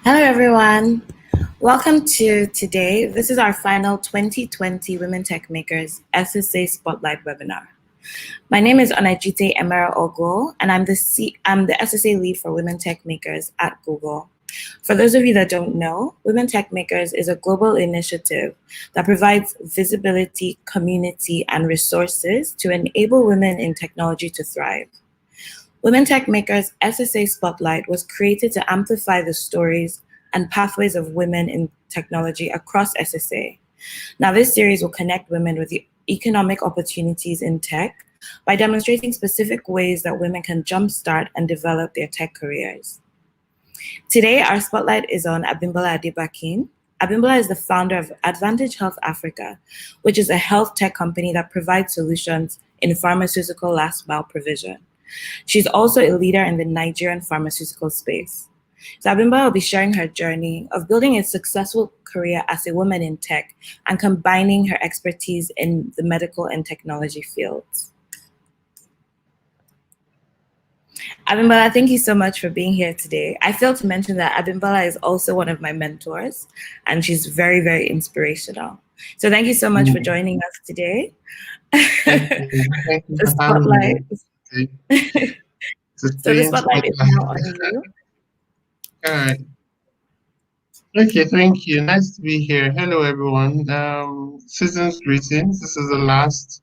Hello, everyone. Welcome to today. This is our final 2020 Women Tech Makers SSA Spotlight webinar. My name is Onajite Emera Ogo, and I'm the SSA lead for Women Tech Makers at Google. For those of you that don't know, Women Tech Makers is a global initiative that provides visibility, community, and resources to enable women in technology to thrive. Women Tech Makers SSA Spotlight was created to amplify the stories and pathways of women in technology across SSA. Now, this series will connect women with the economic opportunities in tech by demonstrating specific ways that women can jumpstart and develop their tech careers. Today, our spotlight is on Abimbola Adebakin. Abimbola is the founder of Advantage Health Africa, which is a health tech company that provides solutions in pharmaceutical last mile provision. She's also a leader in the Nigerian pharmaceutical space. So Abimbola will be sharing her journey of building a successful career as a woman in tech and combining her expertise in the medical and technology fields. Abimbola, thank you so much for being here today. I failed to mention that Abimbola is also one of my mentors, and she's very, very inspirational. So thank you so much for joining us today. Thank you. Thank you The for having spotlight. me. So the spotlight is now on you. All right. Okay, thank you. Nice to be here. Hello, everyone. Season's greetings. This is the last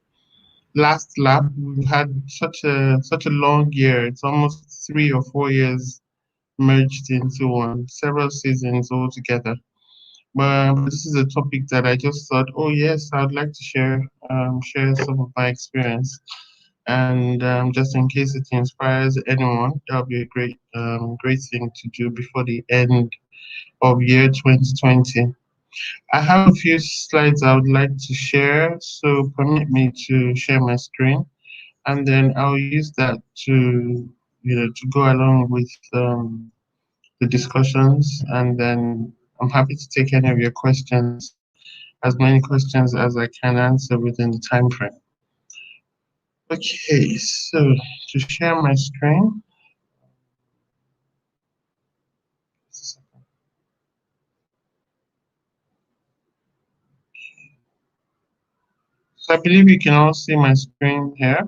lap. We've had such a long year. It's almost 3 or 4 years merged into one. Several seasons all together. But this is a topic that I just thought, oh yes, I would like to share some of my experience. And just in case it inspires anyone, that'll be a great thing to do before the end of year 2020. I have a few slides I would like to share, so permit me to share my screen, and then I'll use that to go along with the discussions, and then I'm happy to take any of your questions, as many questions as I can answer within the time frame. Okay, so to share my screen. So I believe you can all see my screen here.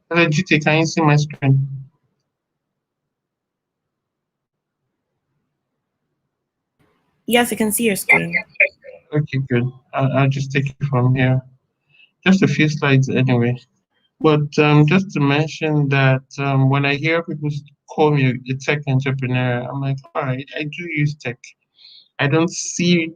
Hello, GT, can you see my screen? Yes, I can see your screen. Okay, good. I'll just take it from here. Just a few slides anyway. But just to mention that when I hear people call me a tech entrepreneur, I'm like, all right, I do use tech. I didn't see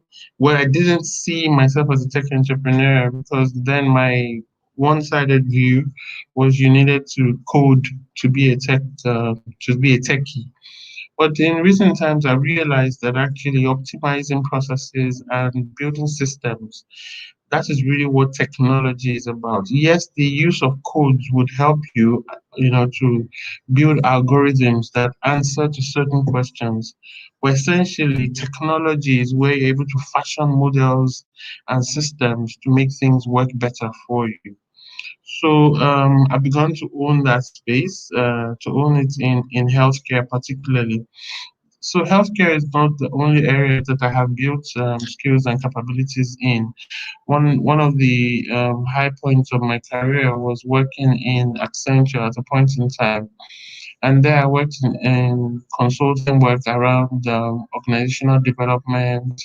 myself as a tech entrepreneur because then my one-sided view was you needed to code to be a techie. But in recent times, I realized that actually optimizing processes and building systems, that is really what technology is about. Yes, the use of codes would help you, to build algorithms that answer to certain questions. But essentially, technology is where you're able to fashion models and systems to make things work better for you. So I began to own that space, to own it in healthcare particularly. So healthcare is not the only area that I have built skills and capabilities in. One of the high points of my career was working in Accenture at a point in time. And there I worked in consulting work around organizational development,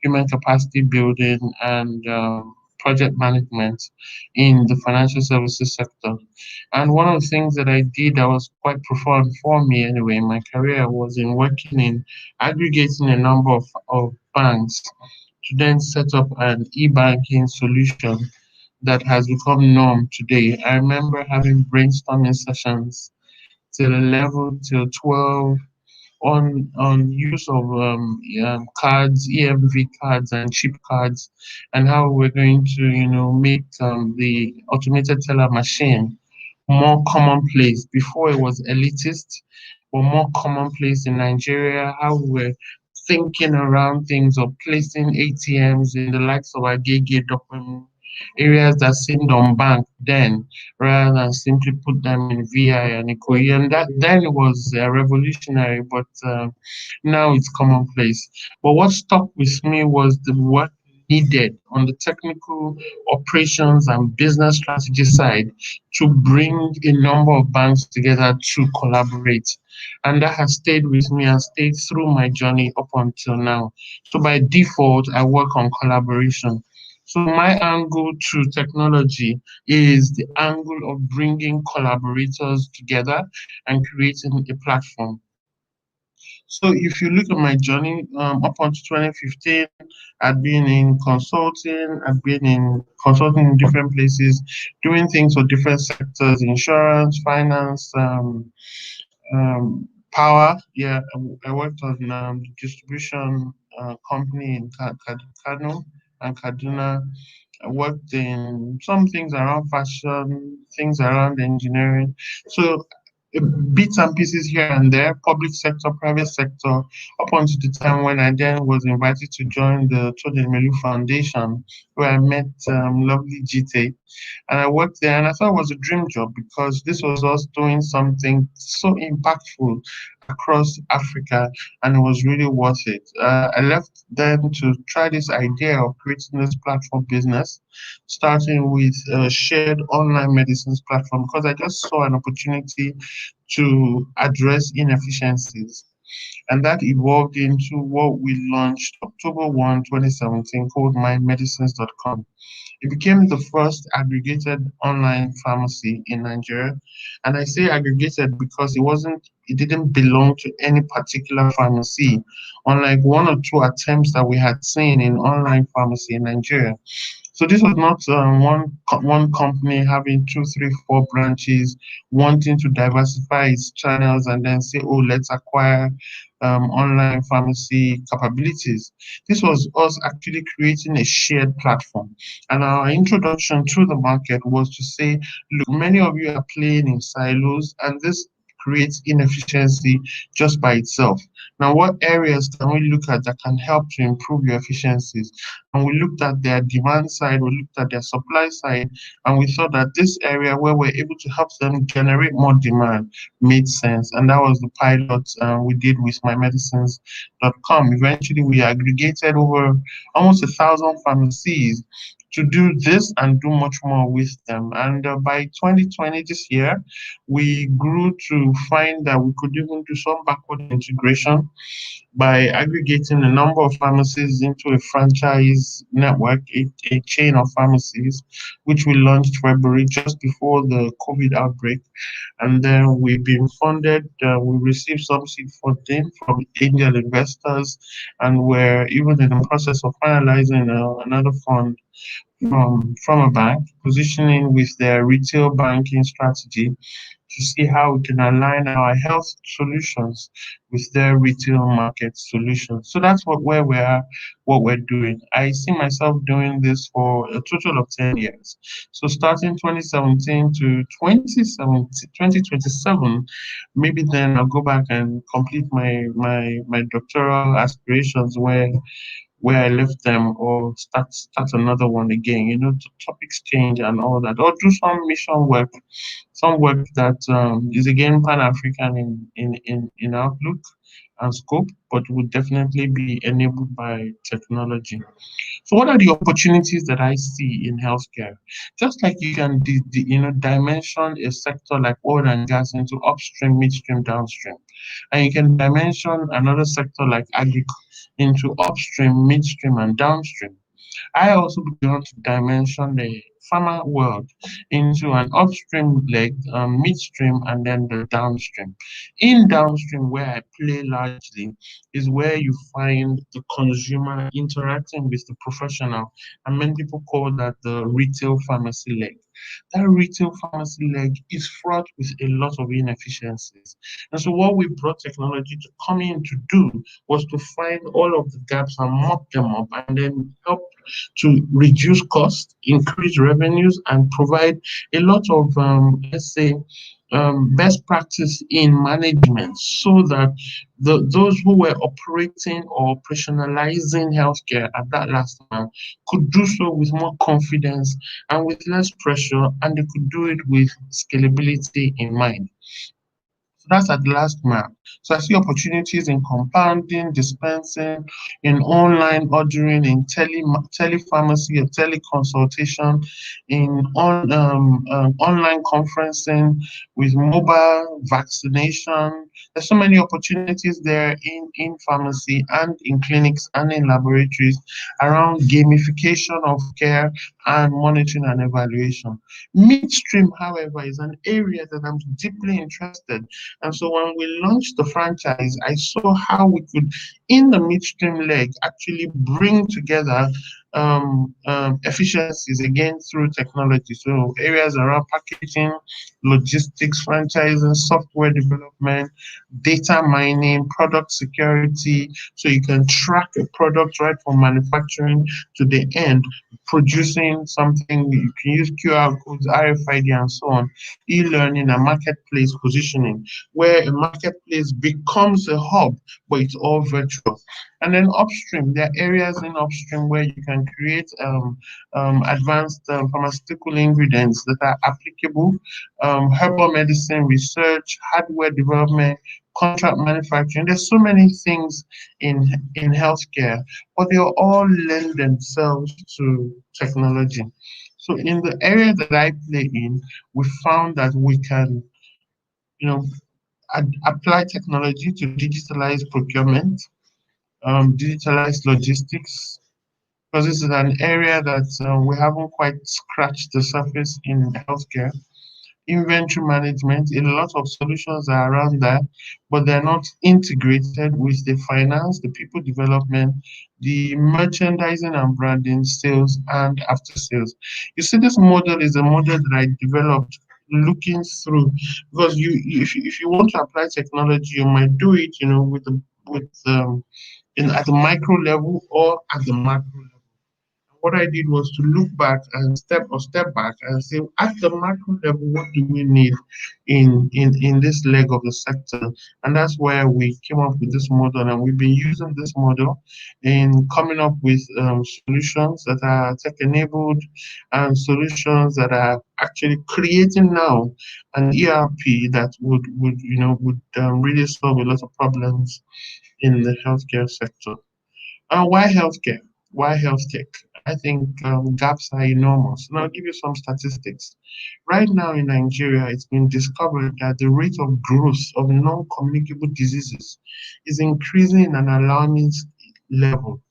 human capacity building, and project management in the financial services sector. And one of the things that I did that was quite profound for me anyway in my career was in working in aggregating a number of banks to then set up an e-banking solution that has become norm today. I remember having brainstorming sessions till 12 on use of cards, EMV cards and chip cards, and how we're going to, make the automated teller machine more commonplace. Before it was elitist, but more commonplace in Nigeria, how we're thinking around things of placing ATMs in the likes of Agege, areas that seemed unbanked then, rather than simply put them in VI and Ikoyi. And that then was revolutionary, but now it's commonplace. But what stuck with me was the work needed on the technical operations and business strategy side to bring a number of banks together to collaborate. And that has stayed with me and stayed through my journey up until now. So by default, I work on collaboration. So my angle to technology is the angle of bringing collaborators together and creating a platform. So if you look at my journey up until 2015, I'd been in consulting, I've been in consulting in different places, doing things for different sectors, insurance, finance, power. Yeah, I worked on the distribution company in Kano and Kaduna. I worked in some things around fashion, things around engineering. So bits and pieces here and there, public sector, private sector, up until the time when I then was invited to join the Todemelu Foundation, where I met lovely GT. And I worked there and I thought it was a dream job because this was us doing something so impactful across Africa, and it was really worth it. I left then to try this idea of creating this platform business, starting with a shared online medicines platform because I just saw an opportunity to address inefficiencies. And that evolved into what we launched October 1, 2017, called mymedicines.com. It became the first aggregated online pharmacy in Nigeria. And I say aggregated because it didn't belong to any particular pharmacy, unlike one or two attempts that we had seen in online pharmacy in Nigeria. So this was not one company having two, three, four branches, wanting to diversify its channels and then say, oh, let's acquire online pharmacy capabilities. This was us actually creating a shared platform. And our introduction to the market was to say, look, many of you are playing in silos, and this creates inefficiency just by itself. Now, what areas can we look at that can help to improve your efficiencies? And we looked at their demand side, we looked at their supply side, and we thought that this area where we're able to help them generate more demand made sense. And that was the pilot we did with mymedicines.com. Eventually, we aggregated over almost 1,000 pharmacies to do this and do much more with them. And by 2020, this year, we grew to find that we could even do some backward integration by aggregating a number of pharmacies into a franchise network, a chain of pharmacies, which we launched February just before the COVID outbreak. And then we've been funded, we received some seed funding from angel investors, and we're even in the process of finalizing another fund from a bank, positioning with their retail banking strategy to see how we can align our health solutions with their retail market solutions. So that's where we are, what we're doing. I see myself doing this for a total of 10 years. So starting 2017 to 2027, maybe then I'll go back and complete my doctoral aspirations where I left them, or start another one again. Topics change and all that, or do some mission work, some work that is again Pan-African in outlook and scope, but would definitely be enabled by technology. So what are the opportunities that I see in healthcare? Just like you can dimension a sector like oil and gas into upstream, midstream, downstream, and you can dimension another sector like agri into upstream, midstream, and downstream. I also began to dimension the pharma world into an upstream leg, midstream, and then the downstream. In downstream, where I play largely, is where you find the consumer interacting with the professional, and many people call that the retail pharmacy leg. That retail pharmacy leg is fraught with a lot of inefficiencies. And so, what we brought technology to come in to do was to find all of the gaps and mop them up, and then help to reduce costs, increase revenues, and provide a lot of, let's say, best practice in management so that those who were operating or operationalizing healthcare at that last mile could do so with more confidence and with less pressure, and they could do it with scalability in mind. So that's at the last mile. So I see opportunities in compounding, dispensing, in online ordering, in telepharmacy or teleconsultation, in online conferencing, with mobile vaccination. There's so many opportunities there in pharmacy and in clinics and in laboratories around gamification of care and monitoring and evaluation. Midstream, however, is an area that I'm deeply interested. And so when we launched the franchise, I saw how we could, in the midstream leg, actually bring together efficiencies again through technology. So areas around packaging, logistics, franchising, software development, data mining, product security. So you can track a product right from manufacturing to the end, producing something. You can use QR codes, RFID, and so on. E-learning and marketplace positioning, where a marketplace becomes a hub, but it's all virtual. And then upstream, there are areas in upstream where you can create advanced pharmaceutical ingredients that are applicable, herbal medicine research, hardware development, contract manufacturing. There's so many things in healthcare, but they all lend themselves to technology. So in the area that I play in, we found that we can, you know, apply technology to digitalize procurement, digitalized logistics, because this is an area that we haven't quite scratched the surface in healthcare. Inventory management, a lot of solutions are around that, but they're not integrated with the finance, the people development, the merchandising and branding, sales, and after sales. You see, this model is a model that I developed looking through, because if you want to apply technology, you might do it, with at the micro level or at the macro level. What I did was to look back and step back and say, at the macro level, what do we need in this leg of the sector? And that's where we came up with this model, and we've been using this model in coming up with solutions that are tech-enabled and solutions that are actually creating now an ERP that would really solve a lot of problems in the healthcare sector. Why healthcare? Why health tech? I think gaps are enormous. And I'll give you some statistics. Right now in Nigeria, it's been discovered that the rate of growth of non-communicable diseases is increasing in an alarming level.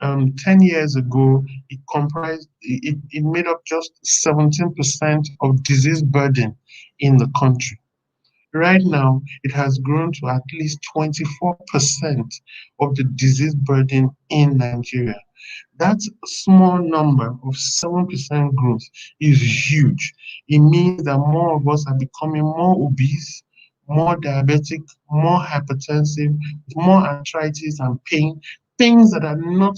10 years ago, it made up just 17% of disease burden in the country. Right now, it has grown to at least 24% of the disease burden in Nigeria. That small number of 7% growth is huge. It means that more of us are becoming more obese, more diabetic, more hypertensive, more arthritis and pain, things that are not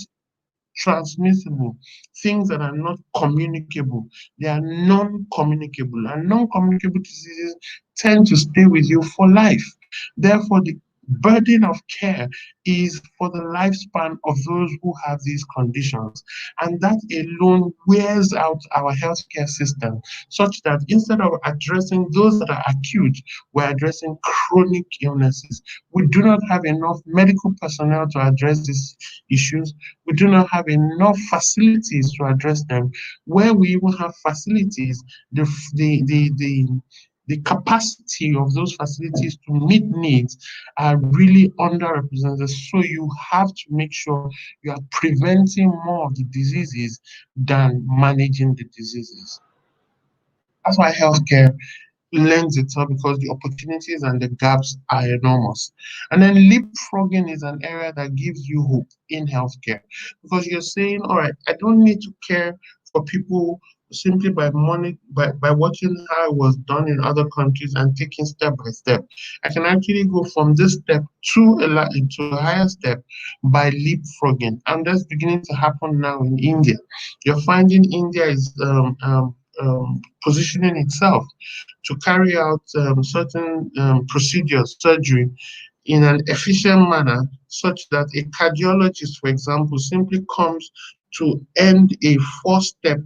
transmissible, things that are not communicable. They are non-communicable, and non-communicable diseases tend to stay with you for life. Therefore, the burden of care is for the lifespan of those who have these conditions. And that alone wears out our healthcare system, such that instead of addressing those that are acute, we're addressing chronic illnesses. We do not have enough medical personnel to address these issues. We do not have enough facilities to address them. Where we even have facilities, the capacity of those facilities to meet needs are really underrepresented. So you have to make sure you are preventing more of the diseases than managing the diseases. That's why healthcare lends itself, because the opportunities and the gaps are enormous. And then leapfrogging is an area that gives you hope in healthcare, because you're saying, all right, I don't need to care for people simply by watching how it was done in other countries and taking step by step. I can actually go from this step to a higher step by leapfrogging. And that's beginning to happen now in India. You're finding India is positioning itself to carry out certain procedures, surgery, in an efficient manner, such that a cardiologist, for example, simply comes to end a four-step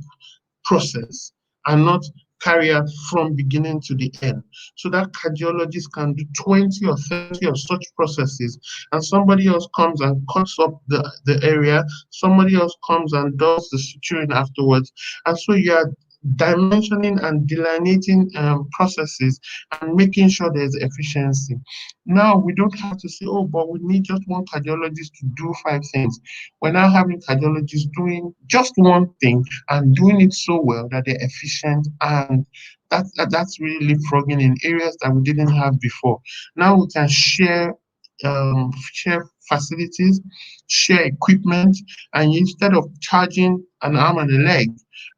process and not carry out from beginning to the end. So that cardiologist can do 20 or 30 of such processes, and somebody else comes and cuts up the area, somebody else comes and does the suturing afterwards. And so you are dimensioning and delineating processes and making sure there's efficiency. Now we don't have to say, oh, but we need just one cardiologist to do five things. We're now having cardiologists doing just one thing and doing it so well that they're efficient, and that's really leapfrogging in areas that we didn't have before. Now we can share facilities, share equipment, and instead of charging an arm and a leg,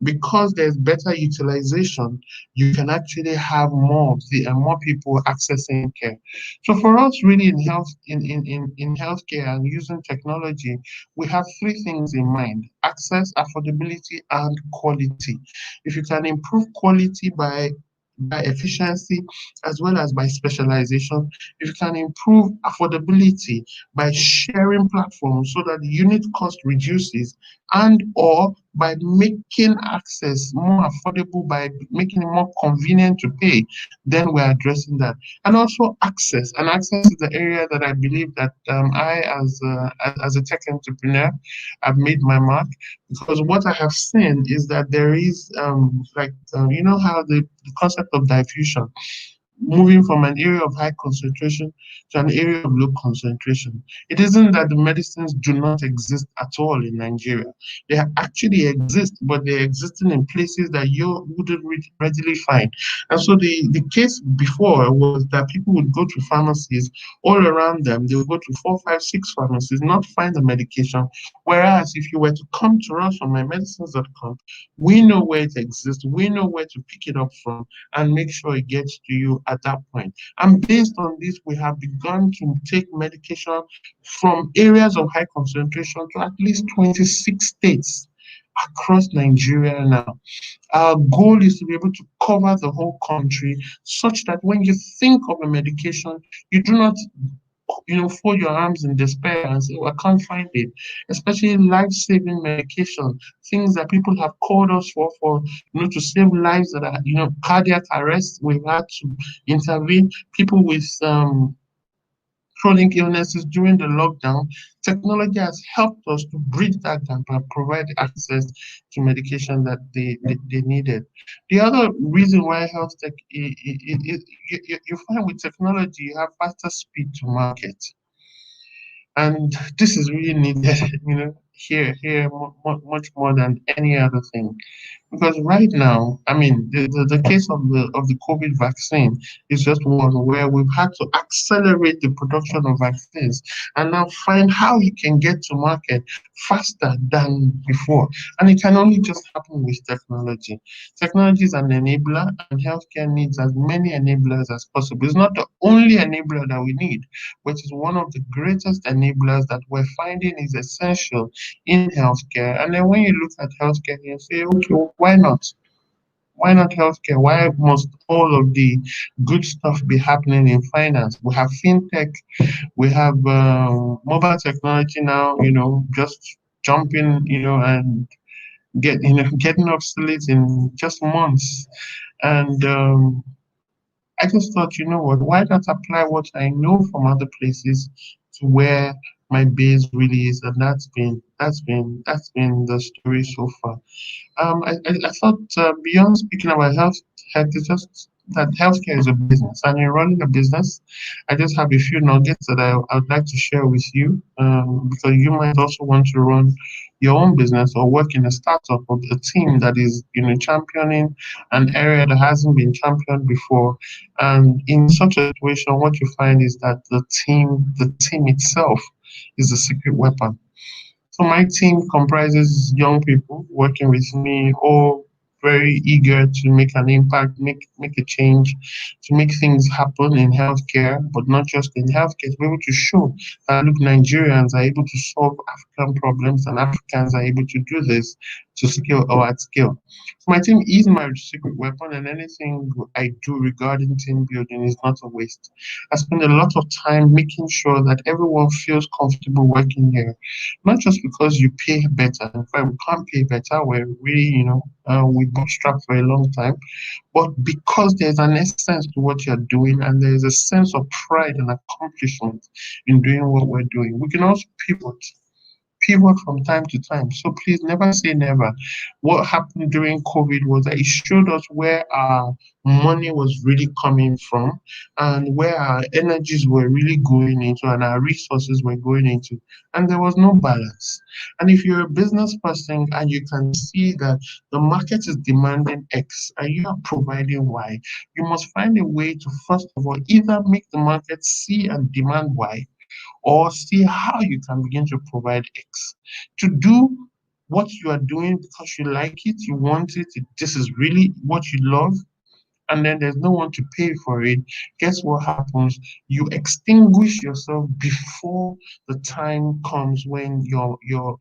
because there's better utilization, you can actually have more of the and more people accessing care. So for us, really in healthcare and using technology, we have three things in mind: access, affordability, and quality. If you can improve quality by efficiency as well as by specialization, if you can improve affordability by sharing platforms so that the unit cost reduces, and or by making access more affordable, by making it more convenient to pay, then we're addressing that. And also access. And access is the area that I believe that I, as a tech entrepreneur, have made my mark, because what I have seen is that there is you know how the concept of diffusion, moving from an area of high concentration to an area of low concentration. It isn't that the medicines do not exist at all in Nigeria. They actually exist, but they're existing in places that you wouldn't readily find. And so the case before was that people would go to pharmacies all around them. They would go to 4, 5, 6 pharmacies, not find the medication. Whereas if you were to come to us on mymedicines.com, we know where it exists, we know where to pick it up from, and make sure it gets to you at that point. And based on this, we have begun to take medication from areas of high concentration to at least 26 states across Nigeria now. Our goal is to be able to cover the whole country such that when you think of a medication, you do not fold your arms in despair and say, oh, I can't find it. Especially life-saving medication, things that people have called us for, to save lives that are, cardiac arrest. We've had to intervene. People with chronic illnesses during the lockdown. Technology has helped us to bridge that gap and provide access to medication that they needed. The other reason why health tech, you find with technology, you have faster speed to market. And this is really needed, here much more than any other thing. Because right now, I mean, the case of the COVID vaccine is just one where we've had to accelerate the production of vaccines and now find how you can get to market faster than before. And it can only just happen with technology. Technology is an enabler, and healthcare needs as many enablers as possible. It's not the only enabler that we need, which is one of the greatest enablers that we're finding is essential in healthcare. And then when you look at healthcare, you say, okay, why not? Why not healthcare? Why must all of the good stuff be happening in finance? We have fintech, we have mobile technology now, just jumping, and getting obsolete in just months. And I just thought, you know what, why not apply what I know from other places to where my base really is? And that's been the story so far. I thought beyond speaking about health, it's just that healthcare is a business, and in running a business, I just have a few nuggets that I would like to share with you, because you might also want to run your own business or work in a startup or a team that is, championing an area that hasn't been championed before. And in such a situation, what you find is that the team itself is the secret weapon. So my team comprises young people working with me, all very eager to make an impact, make a change, to make things happen in healthcare, but not just in healthcare, to be able to show that look, Nigerians are able to solve African problems and Africans are able to do this to scale or at scale. So my team is my secret weapon, and anything I do regarding team building is not a waste. I spend a lot of time making sure that everyone feels comfortable working here, not just because you pay better. In fact, we can't pay better. We're really, we bootstrap for a long time, but because there's an essence to what you're doing and there's a sense of pride and accomplishment in doing what we're doing. We can also pivot from time to time. So please never say never. What happened during COVID was that it showed us where our money was really coming from and where our energies were really going into and our resources were going into. And there was no balance. And if you're a business person and you can see that the market is demanding X and you are providing Y, you must find a way to, first of all, either make the market see and demand Y, or see how you can begin to provide X. To do what you are doing because you like it, you want it, this is really what you love, and then there's no one to pay for it, guess what happens? You extinguish yourself before the time comes when your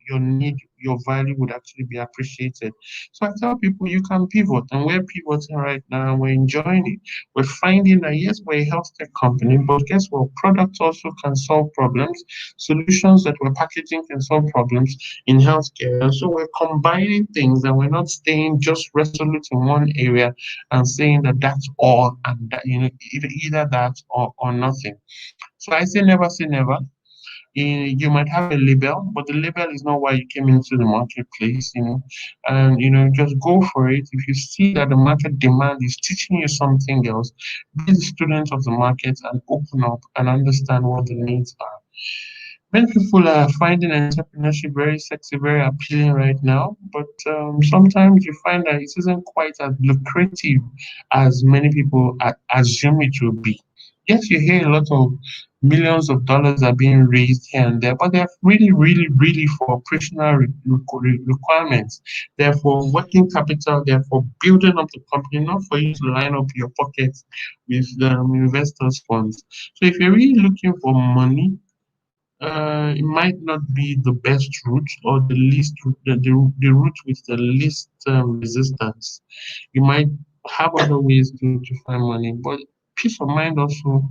need, your value would actually be appreciated. So I tell people you can pivot, and we're pivoting right now, and we're enjoying it. We're finding that yes, we're a health tech company, but guess what? Products also can solve problems. Solutions that we're packaging can solve problems in healthcare. And so we're combining things, and we're not staying just resolute in one area and saying that that's all and that either that or nothing. So I say never. You might have a label, but the label is not why you came into the marketplace, and just go for it. If you see that the market demand is teaching you something else, be the student of the market and open up and understand what the needs are. Many people are finding entrepreneurship very sexy, very appealing right now, but sometimes you find that it isn't quite as lucrative as many people assume it will be. Yes, you hear a lot of millions of dollars are being raised here and there, but they're really, really, really for operational requirements. They're for working capital, they're for building up the company, not for you to line up your pockets with investors' funds. So if you're really looking for money, it might not be the best route or the least the route with the least resistance. You might have other ways to find money, but peace of mind also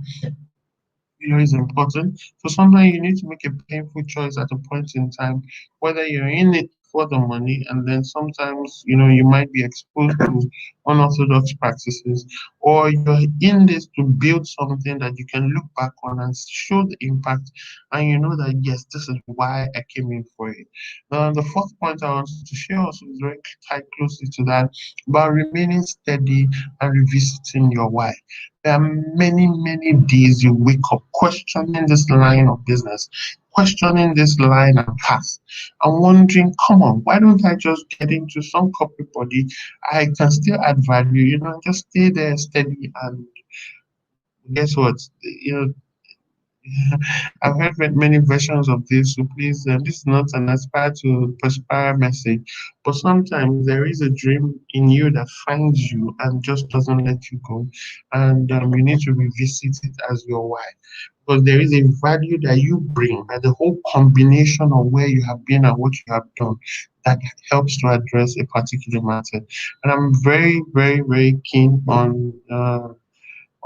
is important. So sometimes you need to make a painful choice at a point in time, whether you're in it for the money, and then sometimes you might be exposed to unorthodox practices, or you're in this to build something that you can look back on and show the impact, and you know that yes, this is why I came in for it. Now, the fourth point I wanted to share also is very tied closely to that about remaining steady and revisiting your why. There are many, many days you wake up questioning this line of business, questioning this line and path, and wondering, come on, why don't I just get into some corporate body? I can still add value, just stay there steady. And guess what? You know, I've heard many versions of this, so please, this is not an aspire to perspire message, but sometimes there is a dream in you that finds you and just doesn't let you go, and you need to revisit it as your why, because there is a value that you bring, that the whole combination of where you have been and what you have done that helps to address a particular matter. And I'm very, very, very keen on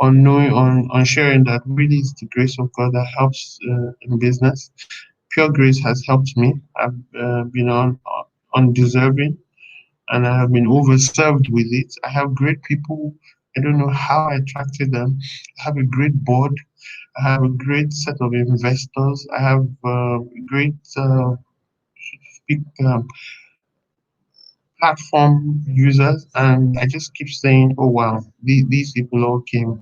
knowing on sharing that really is the grace of God that helps in business. Pure grace has helped me. I've been undeserving, and I have been overserved with it. I have great people. I don't know how I attracted them. I have a great board. I have a great set of investors. I have great speak, platform users, and I just keep saying, "Oh wow, these people all came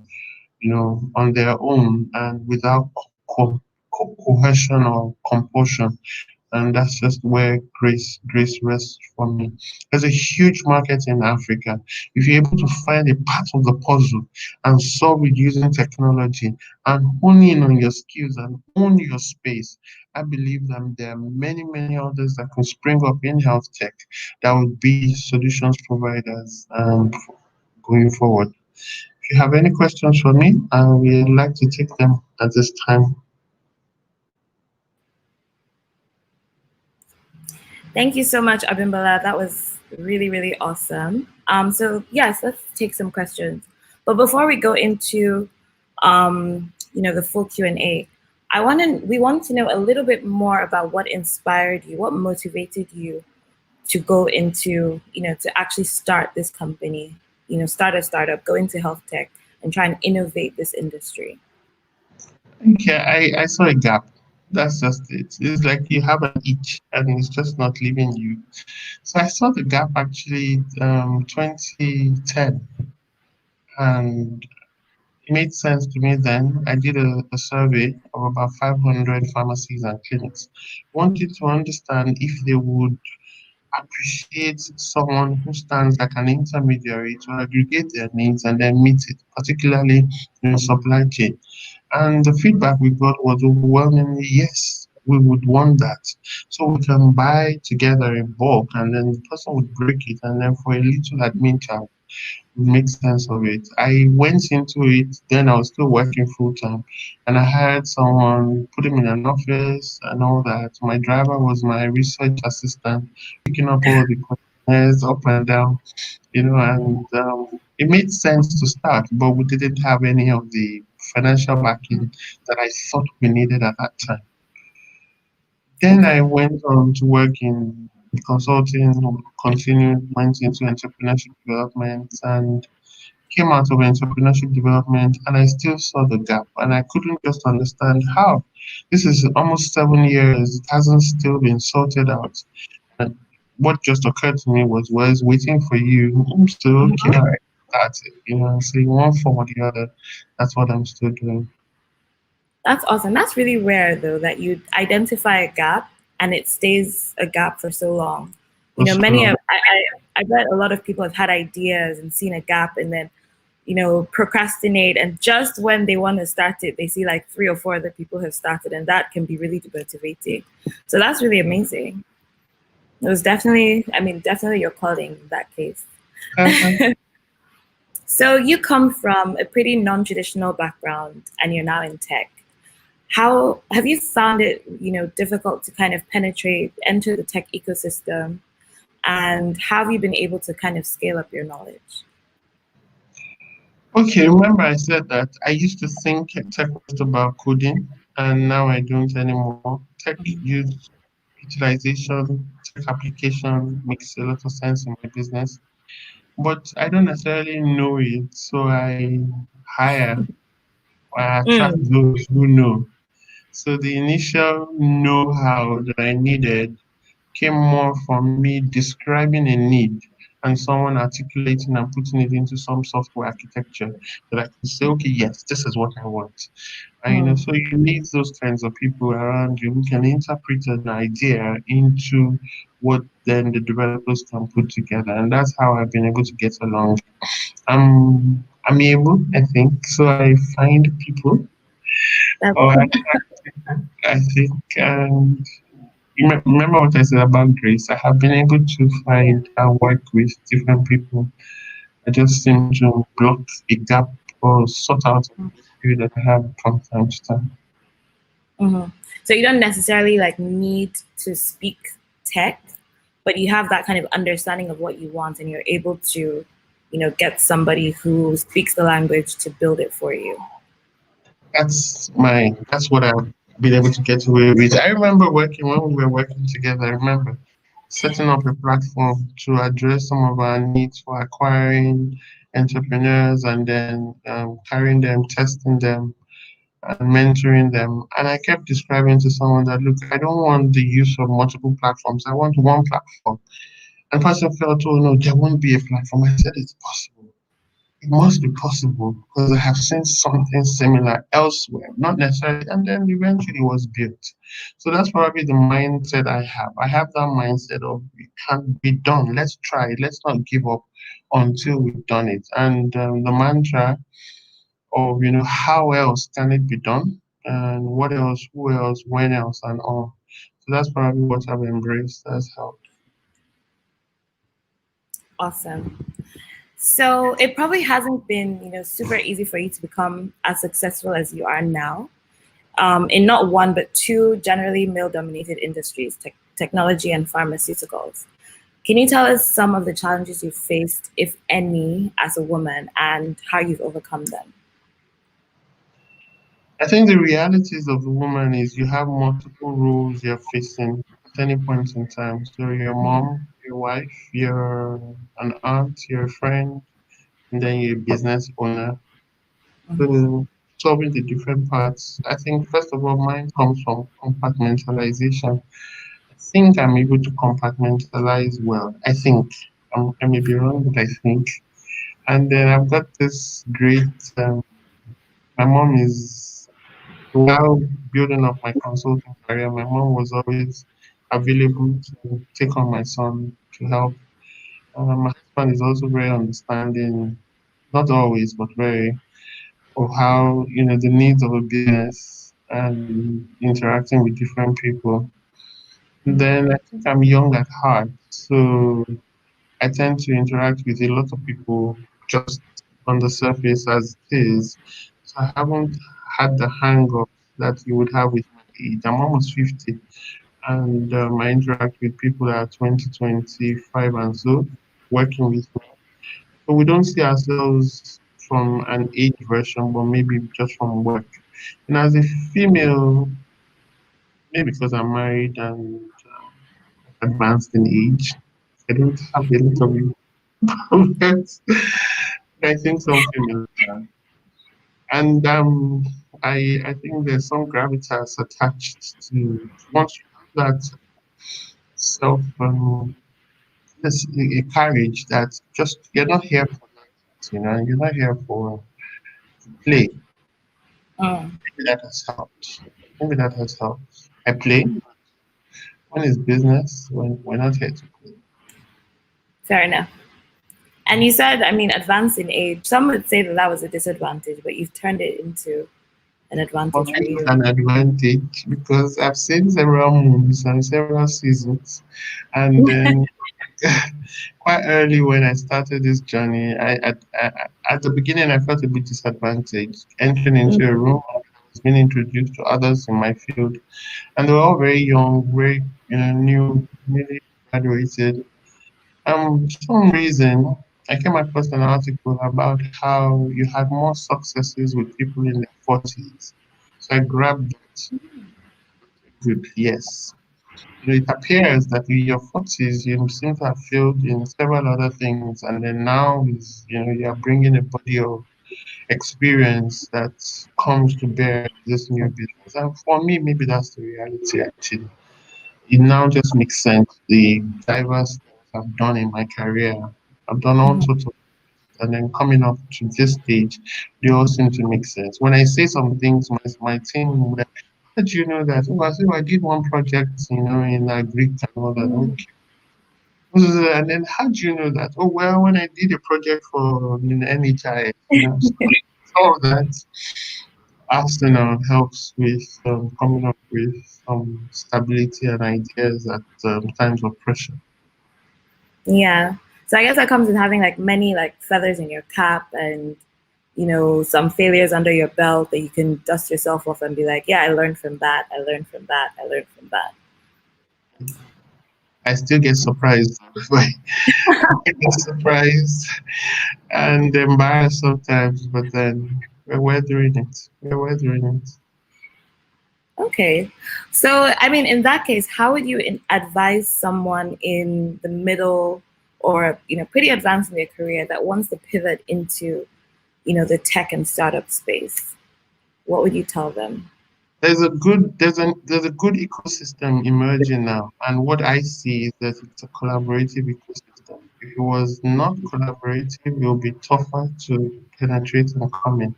on their own and without cohesion or compulsion." And that's just where grace rests for me. There's a huge market in Africa. If you're able to find a part of the puzzle and solve it using technology and hone in on your skills and own your space, I believe that there are many, many others that can spring up in health tech that would be solutions providers going forward. If you have any questions for me, I would like to take them at this time. Thank you so much, Abimbola. That was really, really awesome. So yes, let's take some questions. But before we go into, the full Q&A, we want to know a little bit more about what inspired you, what motivated you to go into, to actually start this company, start a startup, go into health tech, and try and innovate this industry. Okay, I saw a gap. That's just it. It's like you have an itch and it's just not leaving you. So I saw the gap actually 2010, and it made sense to me then. I did a survey of about 500 pharmacies and clinics. Wanted to understand if they would appreciate someone who stands like an intermediary to aggregate their needs and then meet it, particularly in supply chain. And the feedback we got was overwhelmingly yes, we would want that. So we can buy together in bulk and then the person would break it and then for a little admin charge make sense of it. I went into it, then I was still working full time, and I hired someone, put him in an office and all that. My driver was my research assistant, picking up all the questionnaires up and down, and it made sense to start, but we didn't have any of the financial backing that I thought we needed at that time. Then I Okay. went on to work in consulting, continued, went into entrepreneurship development, and came out of entrepreneurship development and I still saw the gap and I couldn't just understand how. This is almost 7 years, it hasn't still been sorted out. And what just occurred to me was it's waiting for you. I'm still okay, all right, that's it. So in one form or the other, that's what I'm still doing. That's awesome. That's really rare, though, that you identify a gap and it stays a gap for so long. For so Many long. of I bet a lot of people have had ideas and seen a gap and then, procrastinate. And just when they want to start it, they see like 3 or 4 other people have started, and that can be really demotivating. So that's really amazing. It was definitely your calling in that case. Uh-huh. So you come from a pretty non-traditional background and you're now in tech. How have you found it, difficult to kind of penetrate, enter the tech ecosystem, and how have you been able to kind of scale up your knowledge? Okay, remember I said that I used to think tech was about coding and now I don't anymore. Tech use utilization, tech application makes a lot of sense in my business, but I don't necessarily know it. So I hire or I attract Mm, those who know. So the initial know-how that I needed came more from me describing a need and someone articulating and putting it into some software architecture that I can say, okay, yes, this is what I want. And mm. so you need those kinds of people around you who can interpret an idea into what then the developers can put together. And that's how I've been able to get along. I'm able, I think. So I find people That's or I think remember what I said about grace. I have been able to yeah. find and work with different people. I just seem to block a gap or sort out an issue that I have from time to time. Hmm. So you don't necessarily like need to speak tech, but you have that kind of understanding of what you want, and you're able to, get somebody who speaks the language to build it for you. That's what I've been able to get away with. I remember working when we were working together. I remember setting up a platform to address some of our needs for acquiring entrepreneurs and then carrying them, testing them, and mentoring them. And I kept describing to someone that, look, I don't want the use of multiple platforms. I want one platform. And the person felt, oh no, there won't be a platform. I said it's possible. It must be possible because I have seen something similar elsewhere, not necessarily, and then eventually it was built. So that's probably the mindset I have. I have that mindset of it can be done. Let's try it. Let's not give up until we've done it. And the mantra of how else can it be done and what else, who else, when else, and all. So that's probably what I've embraced. That's how. Awesome. So it probably hasn't been, super easy for you to become as successful as you are now, in not one but two generally male-dominated industries, technology and pharmaceuticals. Can you tell us some of the challenges you've faced, if any, as a woman, and how you've overcome them? I think the realities of the woman is you have multiple roles you're facing at any point in time. So you're a mom, your wife, you're an aunt, you're a friend, and then you're a business owner. So solving the different parts. I think first of all, mine comes from compartmentalization. I think I'm able to compartmentalize well. I think I may be wrong, but I think. And then I've got this great. My mom is while building up my consulting career. My mom was always available to take on my son to help. My husband is also very understanding, not always, but very of how the needs of a business and interacting with different people. And then I think I'm young at heart, so I tend to interact with a lot of people just on the surface as it is. So I haven't had the hang of that you would have with my age. I'm almost 50, and I interact with people that are 20, 25, and so working with me. So we don't see ourselves from an age version, but maybe just from work. And as a female, maybe because I'm married and advanced in age, I don't have a lot of problems. I think some females are. And I think there's some gravitas attached to once you have that self this a courage that just you're not here for that, you're not here for play. Mm, Maybe that has helped. Maybe that has helped. I play when it's business, when we're not here to play. fair enough. And you said, I mean, advanced in age. Some would say that that was a disadvantage, but you've turned it into an For advantage me, for it was you. an advantage because I've seen several moons and several seasons. And then quite early when I started this journey, at the beginning I felt a bit disadvantaged entering into a room. I was being introduced to others in my field, and they were all very young, very new, newly graduated. For some reason, I came across an article about how you had more successes with people in their 40s. So I grabbed that. Good, yes. It appears that in your 40s, you seem to have failed in several other things, and then now is you are bringing a body of experience that comes to bear this new business. And for me, maybe that's the reality. Actually, it now just makes sense. The diverse things I've done in my career, I've done all sorts of, and then coming up to this stage, they all seem to make sense. When I say some things, my team would like, how did you know that? Oh, I said, "Oh, I did one project, in Greek and all that. Okay. And then how do you know that? Oh, well, when I did a project for NHIS, so all of that arsenal helps with coming up with some stability and ideas at times of pressure. Yeah. So I guess that comes with having like many like feathers in your cap and some failures under your belt that you can dust yourself off and be like, yeah, I learned from that. I learned from that. I learned from that. I still get surprised. I get surprised and embarrassed sometimes, but then we're doing it. We're doing it. Okay. So, I mean, in that case, how would you advise someone in the middle or, pretty advanced in their career that wants to pivot into, the tech and startup space? What would you tell them? There's a good ecosystem emerging now, and what I see is that it's a collaborative ecosystem. If it was not collaborative, it will be tougher to penetrate and come in.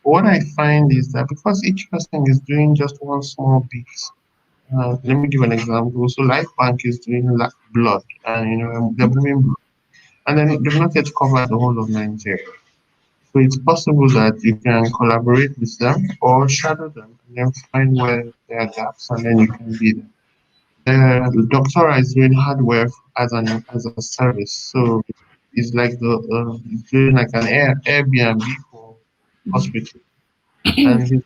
What I find is that because each person is doing just one small bit, let me give an example. So Life Bank is doing blood, and they're moving blood, and then they've not yet covered the whole of Nigeria. So it's possible that you can collaborate with them or shadow them and then find where there are gaps and then you can be there. The doctor is doing hardware as a service. So it's like it's doing like an Airbnb for hospital. And it's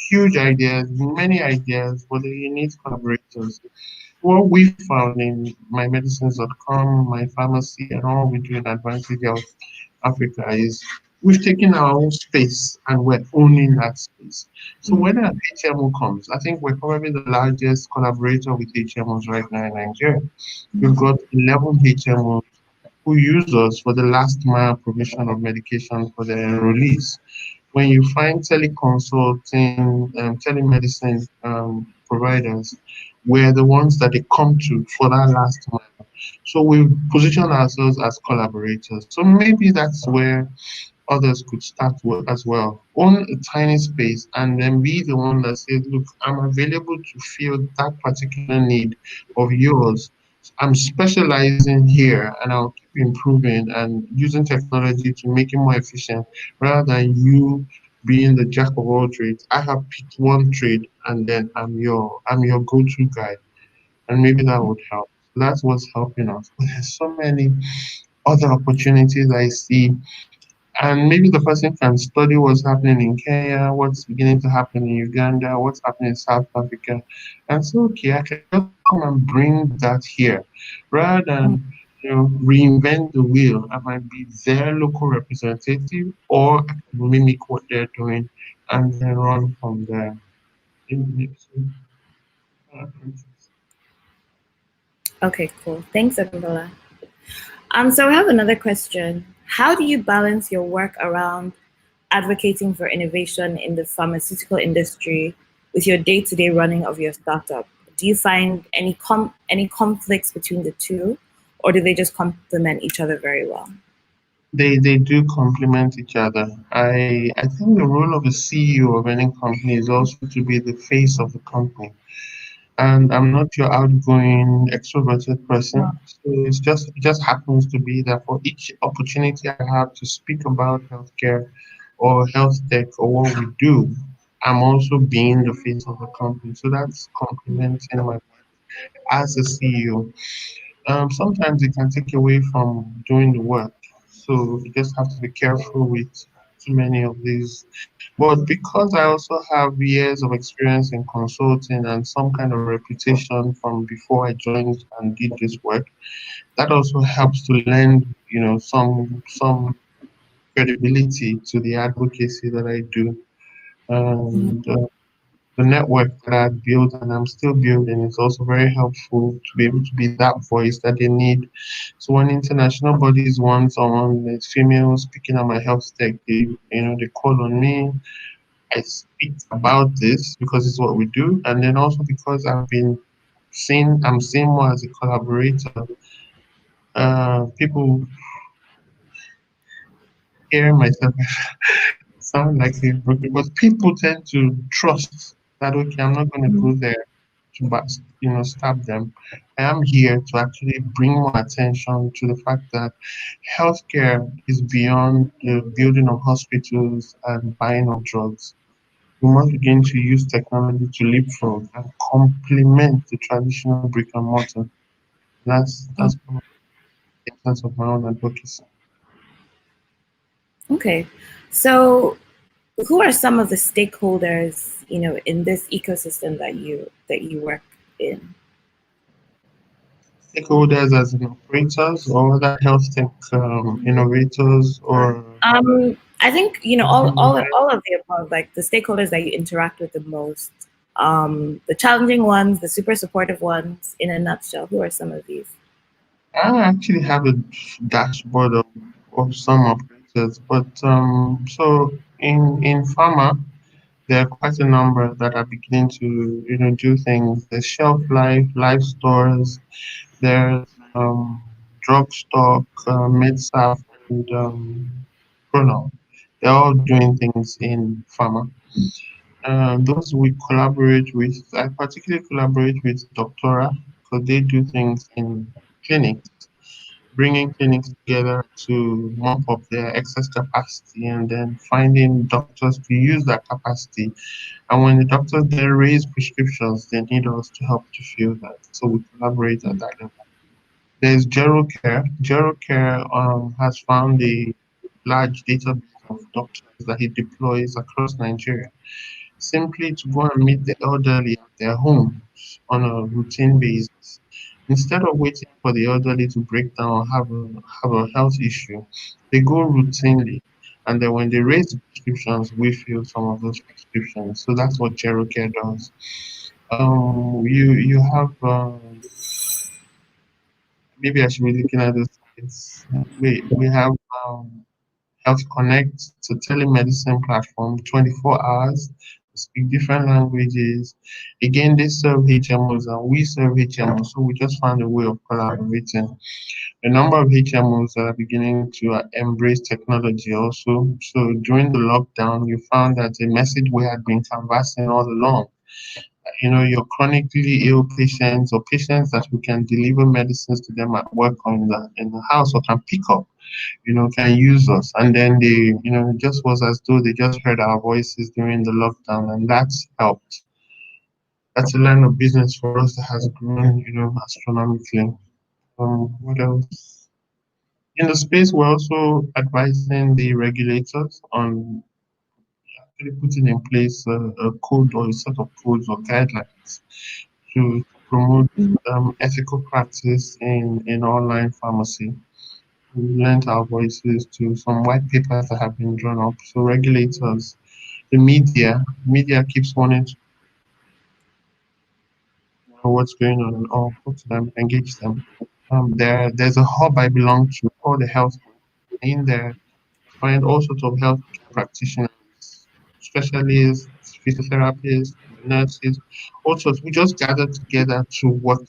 huge ideas, many ideas, but you need collaborators. what we found in mymedicines.com, my pharmacy, and all we do in Advanced Health Africa is we've taken our own space and we're owning that space. So when an HMO comes, I think we're probably the largest collaborator with HMOs right now in Nigeria. We've got 11 HMOs who use us for the last mile provision of medication for their enrollees. When you find teleconsulting, telemedicine providers, we're the ones that they come to for that last mile. So we position ourselves as collaborators. So maybe that's where others could start with as well. Own a tiny space and then be the one that says, look, I'm available to fill that particular need of yours. I'm specializing here and I'll keep improving and using technology to make it more efficient rather than you being the jack of all trades. I have picked one trade and then I'm your go-to guy. And maybe that would help. That's what's helping us. But there's so many other opportunities I see, and maybe the person can study what's happening in Kenya, what's beginning to happen in Uganda, what's happening in South Africa, and say, okay, I can just come and bring that here, rather than reinvent the wheel. I might be their local representative, or I can mimic what they're doing and then run from there. Okay, cool. Thanks, Abimbola. So I have another question. How do you balance your work around advocating for innovation in the pharmaceutical industry with your day-to-day running of your startup? Do you find any conflicts between the two, or do they just complement each other very well? They do complement each other. I think the role of a CEO of any company is also to be the face of the company. And I'm not your outgoing extroverted person. So it just happens to be that for each opportunity I have to speak about healthcare or health tech or what we do, I'm also being the face of the company. So that's complementing my work as a CEO. Sometimes it can take away from doing the work. So you just have to be careful with too many of these. But because I also have years of experience in consulting and some kind of reputation from before I joined and did this work, that also helps to lend, some credibility to the advocacy that I do. And the network that I built and I'm still building is also very helpful to be able to be that voice that they need. So when international bodies want someone that's female speaking at my health tech, they call on me. I speak about this because it's what we do, and then also because I'm seen more as a collaborator. People hearing myself sound like a broken, but people tend to trust that okay, I'm not going to go there to stab them. I am here to actually bring more attention to the fact that healthcare is beyond the building of hospitals and buying of drugs. We must begin to use technology to leapfrog and complement the traditional brick and mortar. That's one of the essence of my own advocacy. Okay, so who are some of the stakeholders, in this ecosystem that you work in? Stakeholders as in operators or other health tech innovators or I think all of the above, like the stakeholders that you interact with the most, the challenging ones, the super supportive ones. In a nutshell, who are some of these? I actually have a dashboard of some operators, but so in pharma, there are quite a number that are beginning to do things. There's shelf life stores, there's drug stock, MedSafe, and Chrono. They're all doing things in pharma. Those we collaborate with, I particularly collaborate with Doctora because they do things in clinics, bringing clinics together to mop up their excess capacity and then finding doctors to use that capacity. And when the doctors then raise prescriptions, they need us to help to fill that. So we collaborate at that level. There's Gero Care. Gero Care has found a large database of doctors that he deploys across Nigeria simply to go and meet the elderly at their home on a routine basis. Instead of waiting for the elderly to break down or have a health issue, they go routinely. And then when they raise the prescriptions, we fill some of those prescriptions. So that's what Care does. You have maybe I should be looking at the slides. We have Health Connect, it's a telemedicine platform, 24 hours, speak different languages. Again, they serve HMOs and we serve HMOs, so we just found a way of collaborating. A number of HMOs are beginning to embrace technology also. So during the lockdown, you found that a message we had been canvassing all along, your chronically ill patients or patients that we can deliver medicines to them at work or in the house or can pick up, can use us. And then they, it just was as though they just heard our voices during the lockdown, and that's helped. That's a line of business for us that has grown, astronomically. What else? In the space, we're also advising the regulators on actually putting in place a code or a set of codes or guidelines to promote Mhm. ethical practice in online pharmacy. We lent our voices to some white papers that have been drawn up. So regulators, the media keeps wanting to know what's going on and all, talk to them, engage them. There's a hub I belong to called the Health. In there, find all sorts of health practitioners, specialists, physiotherapists, nurses, all sorts. We just gather together to work.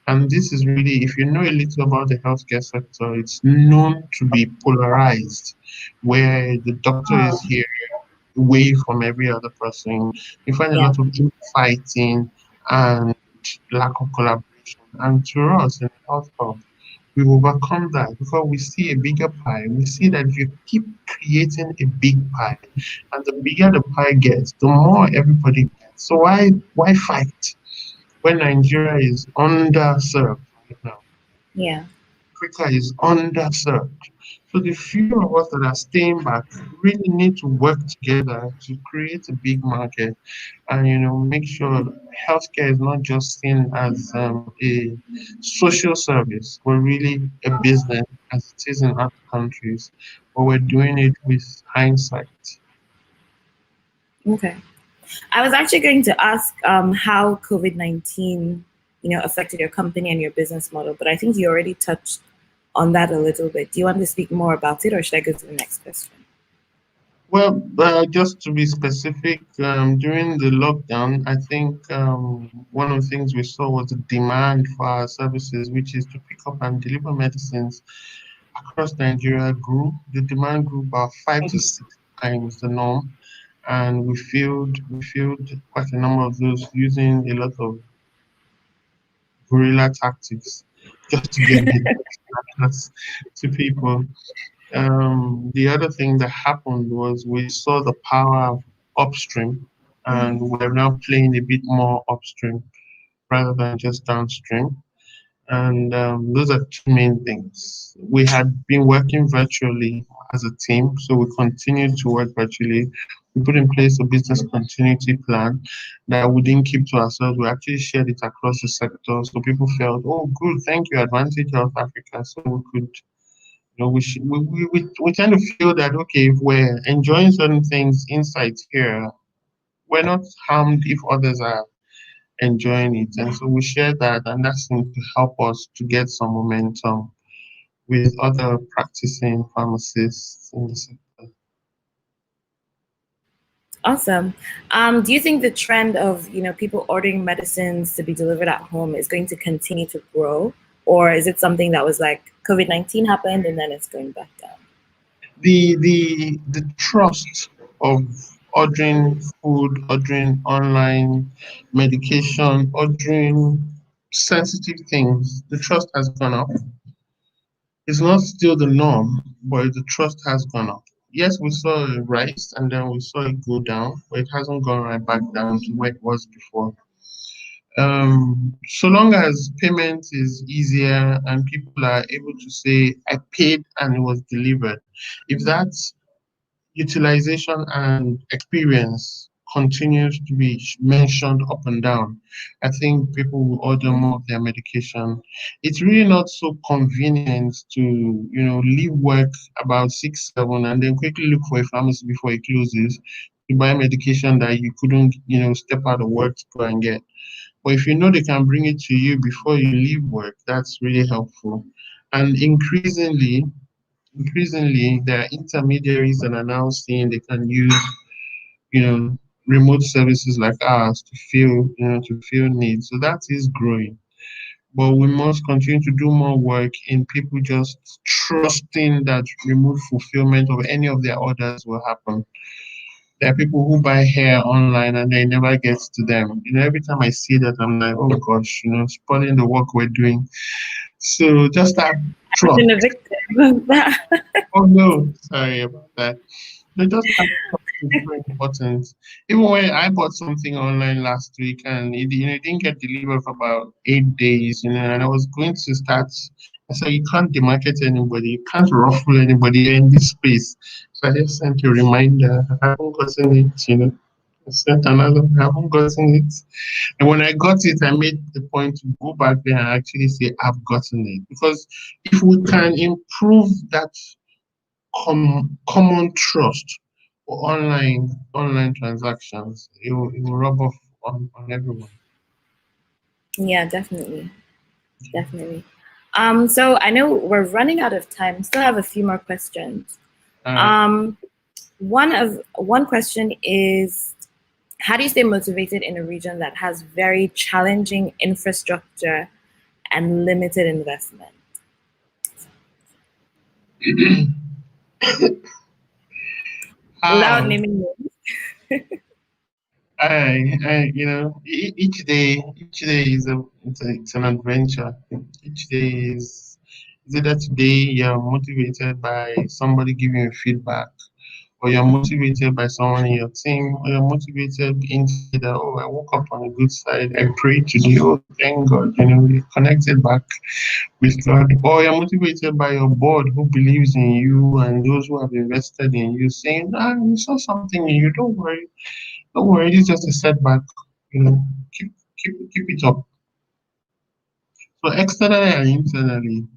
And this is really, if you know a little about the healthcare sector, it's known to be polarized, where the doctor is Oh, here away from every other person. You find a yeah. lot of infighting and lack of collaboration. And to us in the health hub, we overcome that because we see a bigger pie. We see that if you keep creating a big pie, and the bigger the pie gets, the more everybody gets. So why fight when Nigeria is underserved right now? Yeah. Africa is underserved. So the few of us that are staying back really need to work together to create a big market and make sure healthcare is not just seen as a social service, but really a business as it is in other countries, but we're doing it with hindsight. Okay. I was actually going to ask how COVID-19, affected your company and your business model, but I think you already touched on that a little bit. Do you want to speak more about it, or should I go to the next question? Well, just to be specific, during the lockdown, I think one of the things we saw was the demand for our services, which is to pick up and deliver medicines across Nigeria grew. The demand grew about 5 to 6 times the norm, and we filled quite a number of those using a lot of guerrilla tactics just to get across to people. The other thing that happened was we saw the power of upstream, and we're now playing a bit more upstream rather than just downstream. And those are two main things. We had been working virtually as a team, so we continued to work virtually. We put in place a business continuity plan that we didn't keep to ourselves. We actually shared it across the sector, so people felt, oh, good, thank you, Advantage Health Africa. So we could, we tend to feel that, okay, if we're enjoying certain things inside here, we're not harmed if others are enjoying it. And so we share that, and that seems to help us to get some momentum with other practicing pharmacists in the sector. Awesome. Do you think the trend of people ordering medicines to be delivered at home is going to continue to grow, or is it something that was like COVID-19 happened and then it's going back down? The trust of ordering food, ordering online medication, ordering sensitive things, the trust has gone up. It's not still the norm, but the trust has gone up. Yes, we saw a rise and then we saw it go down, but it hasn't gone right back down to where it was before. So long as payment is easier and people are able to say, I paid and it was delivered, if that utilization and experience continues to be mentioned up and down. I think people will order more of their medication. It's really not so convenient to, leave work about 6, 7, and then quickly look for a pharmacy before it closes to buy medication that you couldn't, step out of work to go and get. But if you know they can bring it to you before you leave work, that's really helpful. And increasingly, there are intermediaries that are now saying they can use, you know, remote services like ours to fill needs. So that is growing. But we must continue to do more work in people just trusting that remote fulfillment of any of their orders will happen. There are people who buy hair online and they never gets to them. Every time I see that, I'm like, oh gosh, spoiling the work we're doing. So just that I've trust. been a victim of that. Oh no, sorry about that. But just that trust is very important. Even when I bought something online last week and it didn't get delivered for about 8 days, and I was going to start. I said, you can't demarket anybody, you can't ruffle anybody in this space. So I just sent a reminder. I haven't gotten it. I sent another, I haven't gotten it. And when I got it, I made the point to go back there and actually say, I've gotten it. Because if we can improve that common trust for online transactions, it will rub off on everyone. Yeah, definitely. Definitely. So I know we're running out of time. Still have a few more questions. One question is, how do you stay motivated in a region that has very challenging infrastructure and limited investment? Without naming names. Each day it's an adventure. Each day is either today you're motivated by somebody giving you feedback, or you're motivated by someone in your team, or you're motivated internally that, oh, I woke up on a good side, I prayed today, oh, thank God, you connected back with God, or you're motivated by your board who believes in you and those who have invested in you, saying, we saw something in you, don't worry, it's just a setback, keep keep it up. So externally and internally,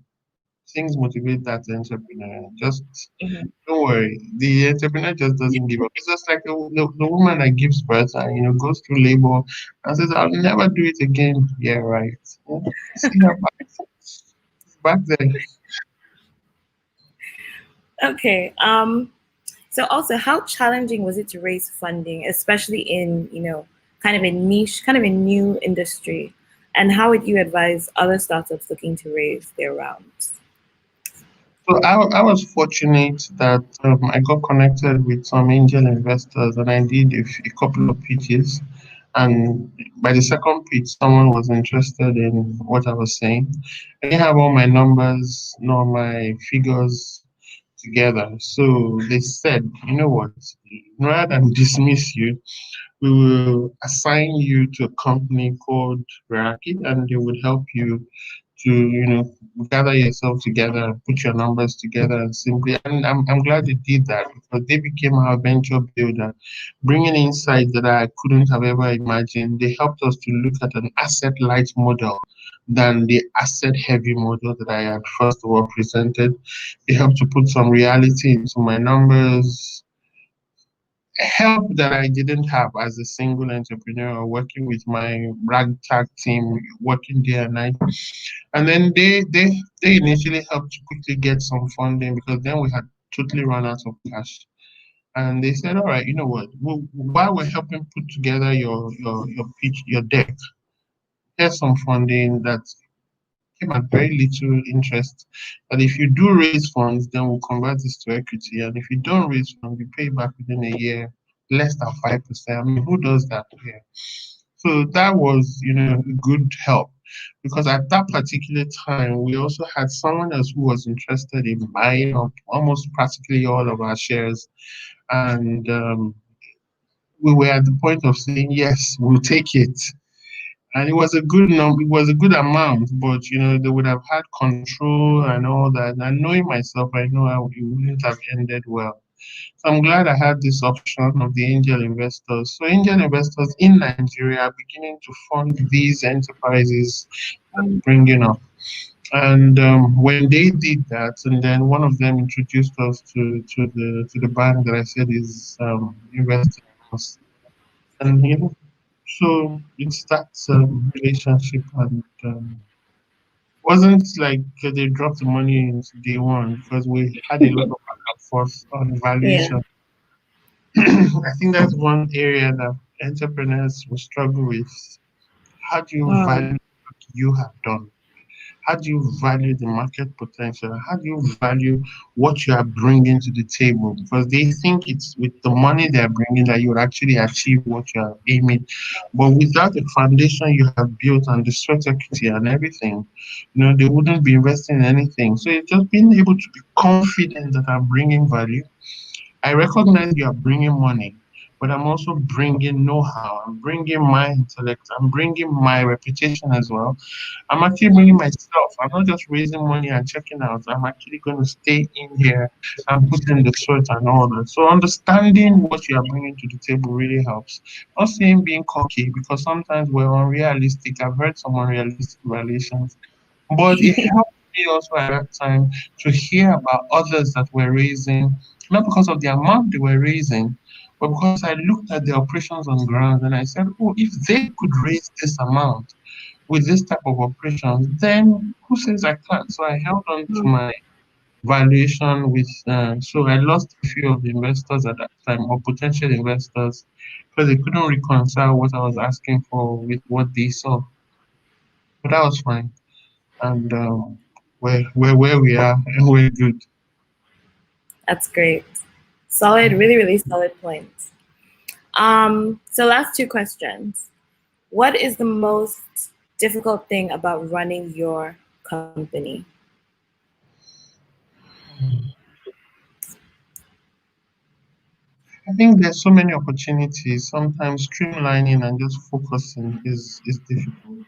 things motivate that entrepreneur. Just don't worry. The entrepreneur just doesn't give up. It's just like the woman that gives birth and goes through labor and says, "I'll never do it again." Yeah, right. See her back there. Okay. So also, how challenging was it to raise funding, especially in, kind of a niche, kind of a new industry? And how would you advise other startups looking to raise their rounds? So I was fortunate that I got connected with some angel investors and I did a couple of pitches. And by the second pitch, someone was interested in what I was saying. I didn't have all my numbers nor my figures together. So they said, you know what, rather than dismiss you, we will assign you to a company called Veraki and they would help you to gather yourself together, put your numbers together, and simply. And I'm glad they did that because they became our venture builder, bringing insights that I couldn't have ever imagined. They helped us to look at an asset light model than the asset heavy model that I had first of all presented. They helped to put some reality into my numbers, help that I didn't have as a single entrepreneur working with my ragtag team, working day and night. And then they initially helped to quickly get some funding because then we had totally run out of cash. And they said, all right, you know what? While we're helping put together your pitch, your deck, here's some funding that came at very little interest. That if you do raise funds, then we'll convert this to equity. And if you don't raise funds, we pay back within a year, less than 5%. I mean, who does that here? So that was, good help because at that particular time, we also had someone else who was interested in buying up almost practically all of our shares. And we were at the point of saying, yes, we'll take it. And it was a good number, it was a good amount, but they would have had control and all that. And knowing myself, I know it wouldn't have ended well. So I'm glad I had this option of the angel investors. So angel investors in Nigeria are beginning to fund these enterprises bringing up. And when they did that, and then one of them introduced us to the bank that I said is investing in us, and so it's that relationship, and wasn't like they dropped the money in day one because we had a lot of back and forth on Yeah. valuation. I think that's one area that entrepreneurs will struggle with. How do you Mm. value what you have done? How do you value the market potential? How do you value what you are bringing to the table? Because they think it's with the money they are bringing that you will actually achieve what you are aiming. But without the foundation you have built and the sweat equity and everything, they wouldn't be investing in anything. So it's just being able to be confident that I'm bringing value. I recognize you are bringing money, but I'm also bringing know-how. I'm bringing my intellect. I'm bringing my reputation as well. I'm actually bringing myself. I'm not just raising money and checking out. I'm actually going to stay in here and put in the sweat and all that. So understanding what you are bringing to the table really helps. Not saying being cocky because sometimes we're unrealistic. I've heard some unrealistic valuations, but it helped me also at that time to hear about others that were raising, not because of the amount they were raising, but because I looked at the operations on ground and I said, oh, if they could raise this amount with this type of operations, then who says I can't? So I held on to my valuation with, so I lost a few of the investors at that time, or potential investors, because they couldn't reconcile what I was asking for with what they saw. But that was fine. And where we are, and we're good. That's great. Solid, really, really solid points. So last two questions. What is the most difficult thing about running your company? I think there's so many opportunities. Sometimes streamlining and just focusing is difficult.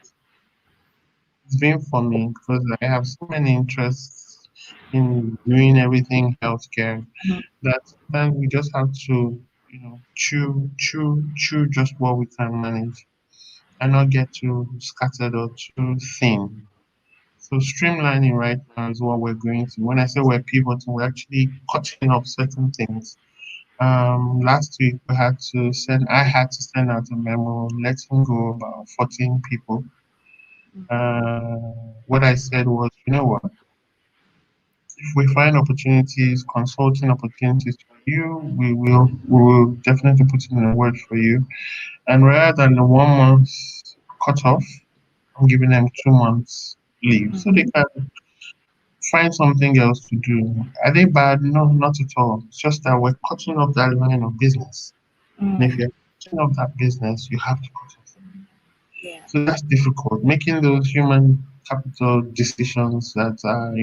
It's been for me because I have so many interests in doing everything healthcare that sometimes we just have to, chew just what we can manage and not get too scattered or too thin. So streamlining right now is what we're going to. When I say we're pivoting, we're actually cutting off certain things. Last week I had to send out a memo letting go about 14 people. What I said was, you know what? If we find opportunities, consulting opportunities for you, we will definitely put in a word for you. And rather than the 1 month cutoff, I'm giving them 2 months leave so they can find something else to do. Are they bad? No, not at all. It's just that we're cutting off that line of business. And if Mm. you're cutting off that business, you have to cut off. Yeah. So that's difficult. Making those human capital decisions that are,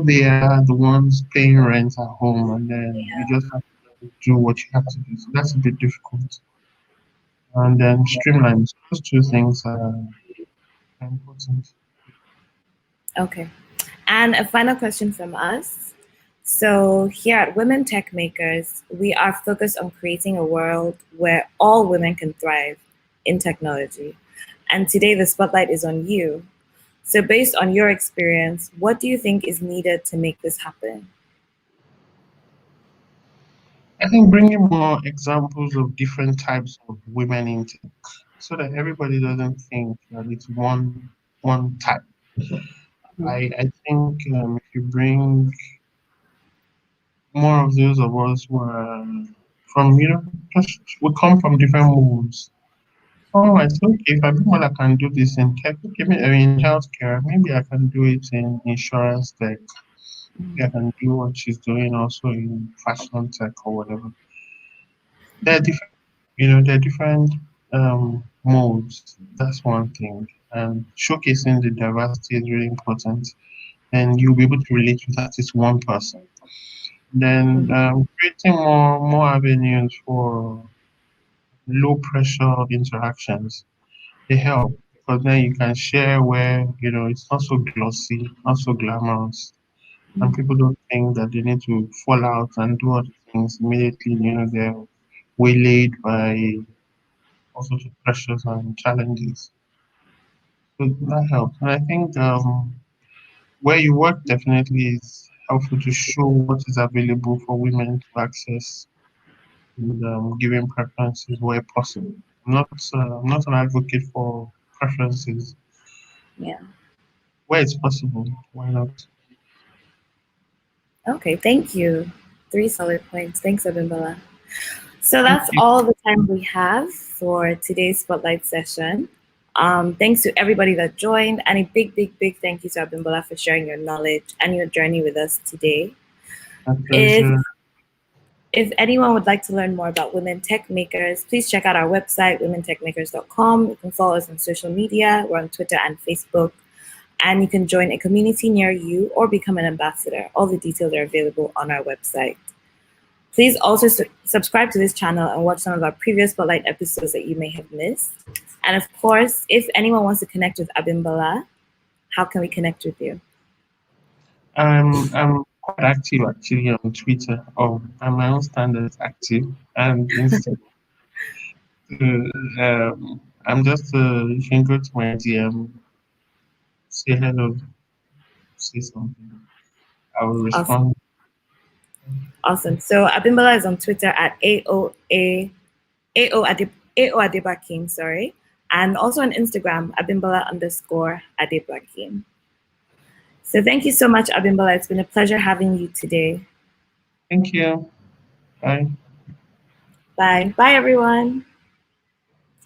they are the ones paying rent at home, and then you just have to do what you have to do. So that's a bit difficult. And then streamline. So those two things are important. Okay. And a final question from us. So, here at Women Tech Makers, we are focused on creating a world where all women can thrive in technology. And today, the spotlight is on you. So, based on your experience, what do you think is needed to make this happen? I think bringing more examples of different types of women in tech so that everybody doesn't think that it's one type. I think if you bring more of those of us who are from, just we come from different moves. Oh, I think if Abimbola can do this in tech, okay, in healthcare, maybe I can do it in insurance tech. Maybe I can do what she's doing also in fashion tech or whatever. They're different, they're different modes. That's one thing. And showcasing the diversity is really important. And you'll be able to relate with at least one person. Then creating more avenues for low pressure interactions. They help because then you can share where it's not so glossy, not so glamorous. and people don't think that they need to fall out and do other things immediately. They're waylaid by all sorts of pressures and challenges. So that helps. And I think where you work definitely is helpful to show what is available for women to access and giving preferences where possible. I'm not an advocate for preferences. Yeah. Where it's possible, why not? Okay, thank you. 3 solid points. Thanks, Abimbola. So Thank that's you. all the time we have for today's Spotlight session. Thanks to everybody that joined, and a big, big, big thank you to Abimbola for sharing your knowledge and your journey with us today. My If pleasure. If anyone would like to learn more about women tech makers, please check out our website, womentechmakers.com. You can follow us on social media. We're on Twitter and Facebook. And you can join a community near you or become an ambassador. All the details are available on our website. Please also subscribe to this channel and watch some of our previous Spotlight episodes that you may have missed. And of course, if anyone wants to connect with Abimbola, how can we connect with you? I'm quite active actually on Twitter. Oh, I'm my own standards active and Instagram. I'm just you can go to my DM, say hello, say something. I will Awesome. respond. Awesome. So Abimbola is on Twitter at AO Adebakin, sorry. And also on Instagram, Abimbola_Adebakin. So thank you so much, Abimbola. It's been a pleasure having you today. Thank you. Bye. Bye. Bye, everyone.